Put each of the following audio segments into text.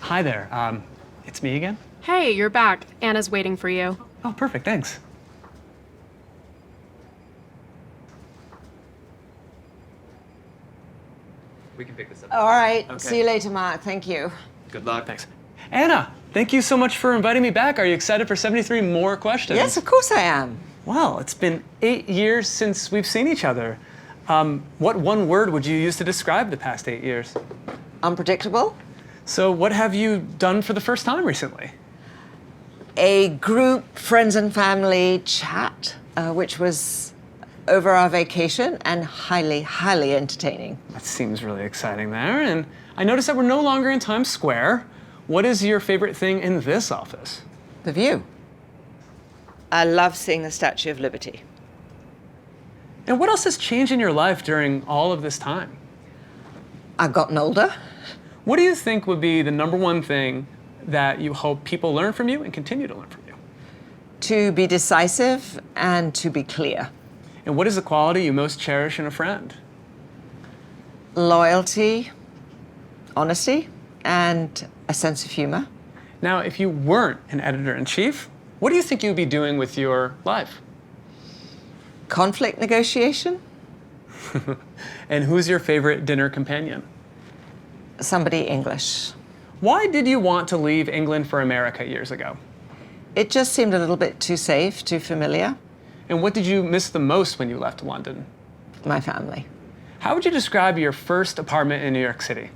Hi there. It's me again? Hey, you're back. Anna's waiting for you. Oh, perfect. Thanks. We can pick this up. All right. Okay. See you later, Mark. Thank you. Good luck. Thanks. Anna, thank you so much for inviting me back. Are you excited for 73 more questions? Yes, of course I am. Well, it's been 8 years since we've seen each other. What one word would you use to describe the past 8 years? Unpredictable. So what have you done for the first time recently? A group friends and family chat, which was over our vacation and highly, highly entertaining. That seems really exciting there. And I noticed that we're no longer in Times Square. What is your favorite thing in this office? The view. I love seeing the Statue of Liberty. And what else has changed in your life during all of this time? I've gotten older. What do you think would be the number one thing that you hope people learn from you and continue to learn from you? To be decisive and to be clear. And what is the quality you most cherish in a friend? Loyalty, honesty, and a sense of humor. Now, if you weren't an editor-in-chief, what do you think you'd be doing with your life? Conflict negotiation. And who's your favorite dinner companion? Somebody English. Why did you want to leave England for America years ago? It just seemed a little bit too safe, too familiar. And what did you miss the most when you left London? My family. How would you describe your first apartment in New York City?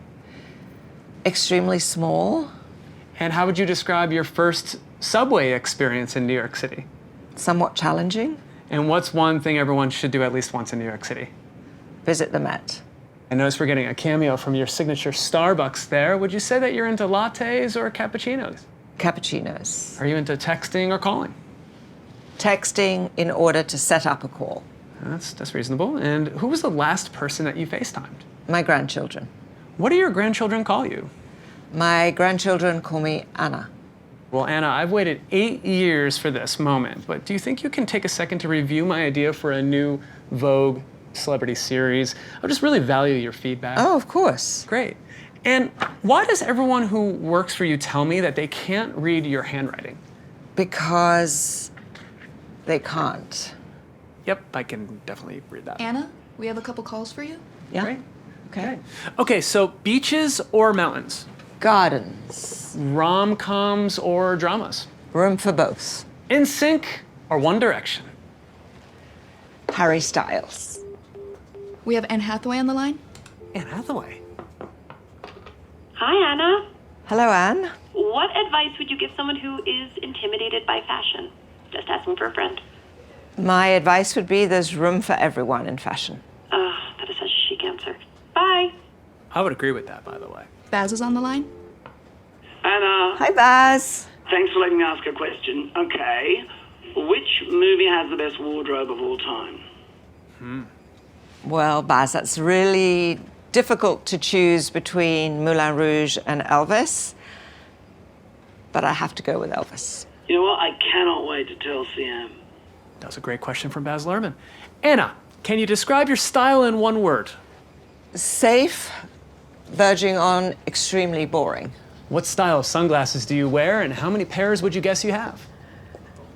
Extremely small, And how would you describe your first subway experience in New York City? somewhat challenging. And what's one thing everyone should do at least once in New York City? Visit the Met. I noticed we're getting a cameo from your signature Starbucks there. Would you say that you're into lattes or cappuccinos? Cappuccinos. Are you into texting or calling? Texting in order to set up a call. That's reasonable. And who was the last person that you FaceTimed? My grandchildren. What do your grandchildren call you? My grandchildren call me Anna. Well, Anna, I've waited 8 years for this moment, but do you think you can take a second to review my idea for a new Vogue celebrity series? I just really value your feedback. Oh, of course. Great. And why does everyone who works for you tell me that they can't read your handwriting? Because they can't. Yep, I can definitely read that. Anna, we have a couple calls for you. Yeah? Great. Okay. Okay, so beaches or mountains? Gardens. Rom-coms or dramas? Room for both. In Sync or One Direction? Harry Styles. We have Anne Hathaway on the line. Anne Hathaway. Hi, Anna. Hello, Anne. What advice would you give someone who is intimidated by fashion? Just asking for a friend. My advice would be there's room for everyone in fashion. That is such a chic answer. Bye. I would agree with that, by the way. Baz is on the line. Anna, Hi, Baz. thanks for letting me ask a question. Okay, which movie has the best wardrobe of all time? Well, Baz, that's really difficult to choose between Moulin Rouge and Elvis, but I have to go with Elvis. You know what? I cannot wait to tell CM. That was a great question from Baz Luhrmann. Anna, can you describe your style in one word? Safe, verging on extremely boring. What style of sunglasses do you wear, and how many pairs would you guess you have?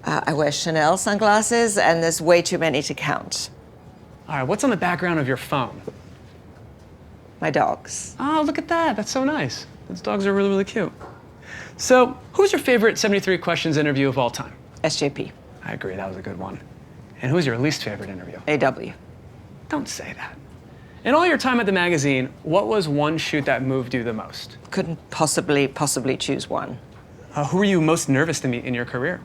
I wear Chanel sunglasses, and there's way too many to count. All right, what's on the background of your phone? My dogs. Oh, look at that. That's so nice. Those dogs are really, really cute. So, who's your favorite 73 Questions interview of all time? SJP. I agree, that was a good one. And who's your least favorite interview? AW. Don't say that. In all your time at the magazine, what was one shoot that moved you the most? Couldn't possibly choose one. Who were you most nervous to meet in your career?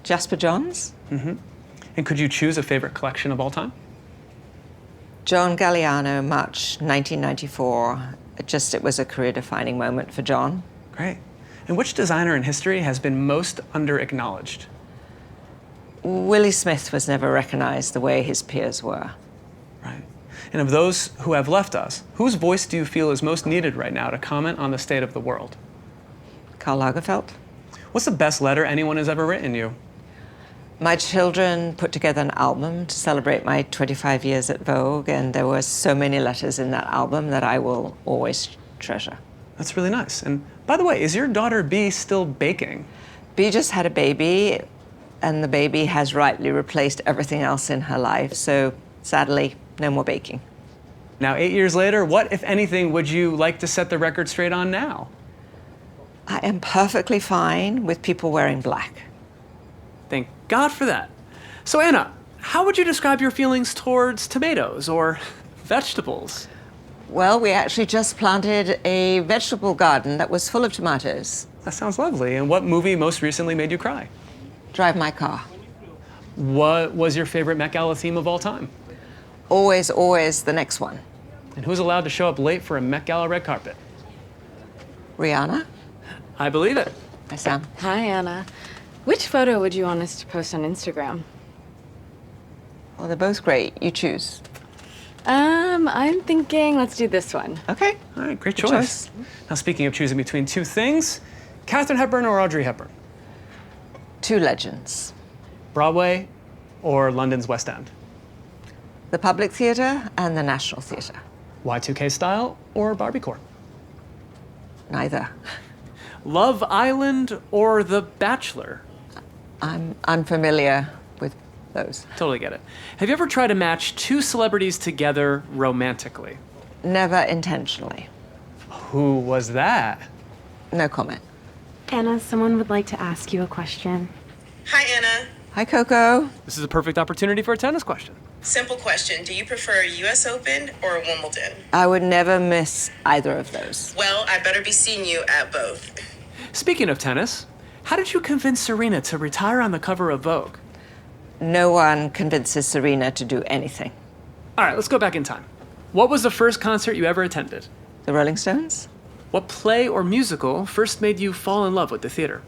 Jasper Johns? And could you choose a favorite collection of all time? John Galliano, March 1994. It was a career-defining moment for John. Great. And which designer in history has been most under-acknowledged? Willie Smith was never recognized the way his peers were. Right. And of those who have left us, whose voice do you feel is most needed right now to comment on the state of the world? Karl Lagerfeld. What's the best letter anyone has ever written you? My children put together an album to celebrate my 25 years at Vogue, and there were so many letters in that album that I will always treasure. That's really nice. And by the way, is your daughter B still baking? B just had a baby, and the baby has rightly replaced everything else in her life. So sadly, no more baking. Now, 8 years later, what, if anything, would you like to set the record straight on now? I am perfectly fine with people wearing black. Thank God for that. So, Anna, how would you describe your feelings towards tomatoes or vegetables? Well, we actually just planted a vegetable garden that was full of tomatoes. That sounds lovely. And what movie most recently made you cry? Drive my car. What was your favorite Met Gala theme of all time? Always, always the next one. And who's allowed to show up late for a Met Gala red carpet? Rihanna? I believe it. Hi, Sam. Hi, Anna. Which photo would you want us to post on Instagram? Well, they're both great. You choose. I'm thinking let's do this one. Okay. All right, great Good choice. Now, speaking of choosing between two things, Katharine Hepburn or Audrey Hepburn? Two legends. Broadway or London's West End? The Public Theatre and the National Theatre. Y2K style or Barbiecore? Neither. Love Island or The Bachelor? I'm unfamiliar with those. Totally get it. Have you ever tried to match two celebrities together romantically? Never intentionally. Who was that? No comment. Anna, someone would like to ask you a question. Hi, Anna. Hi, Coco. This is a perfect opportunity for a tennis question. Simple question. Do you prefer a US Open or a Wimbledon? I would never miss either of those. Well, I better be seeing you at both. Speaking of tennis, how did you convince Serena to retire on the cover of Vogue? No one convinces Serena to do anything. All right, let's go back in time. What was the first concert you ever attended? The Rolling Stones? What play or musical first made you fall in love with the theater?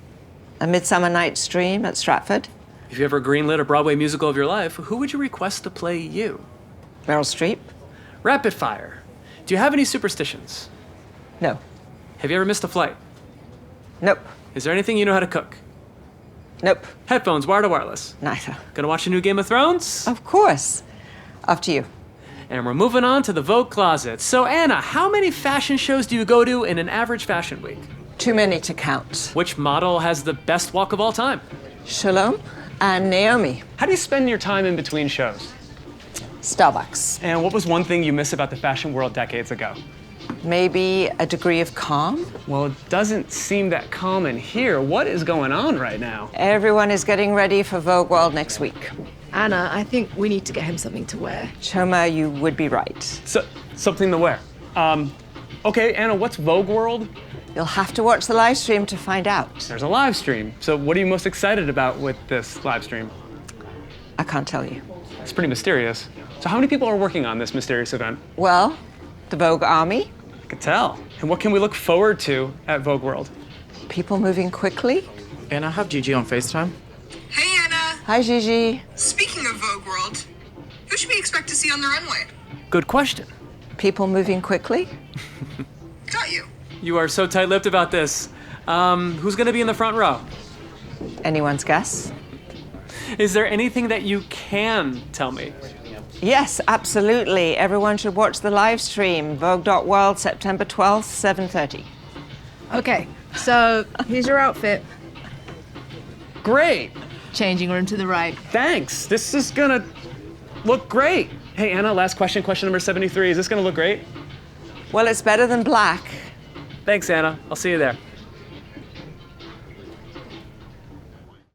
A Midsummer Night's Dream at Stratford? If you ever greenlit a Broadway musical of your life, who would you request to play you? Meryl Streep? Rapid fire. Do you have any superstitions? No. Have you ever missed a flight? Nope. Is there anything you know how to cook? Nope. Headphones, wired or wireless? Neither. Gonna watch a new Game of Thrones? Of course. After you. And we're moving on to the Vogue closet. So Anna, how many fashion shows do you go to in an average fashion week? Too many to count. Which model has the best walk of all time? Shalom and Naomi. How do you spend your time in between shows? Starbucks. And what was one thing you miss about the fashion world decades ago? Maybe a degree of calm. Well, it doesn't seem that common here. What is going on right now? Everyone is getting ready for Vogue World next week. Anna, I think we need to get him something to wear. Choma, you would be right. So, something to wear. Okay, Anna, what's Vogue World? You'll have to watch the live stream to find out. There's a live stream. So what are you most excited about with this live stream? I can't tell you. It's pretty mysterious. So how many people are working on this mysterious event? Well, the Vogue Army, I could tell. And what can we look forward to at Vogue World? people moving quickly. And I have Gigi on FaceTime. Hey, Anna. Hi, Gigi. Speaking of Vogue World, who should we expect to see on the runway? Good question. People moving quickly. Got you. You are so tight-lipped about this. Who's gonna be in the front row? Anyone's guess? Is there anything that you can tell me? Yes, absolutely. Everyone should watch the live stream, Vogue.World, September 12th, 7:30. Okay, so here's your outfit. Great. Changing room to the right. Thanks. This is gonna look great. Hey, Anna, last question, question number 73. Is this gonna look great? Well, it's better than black. Thanks, Anna. I'll see you there.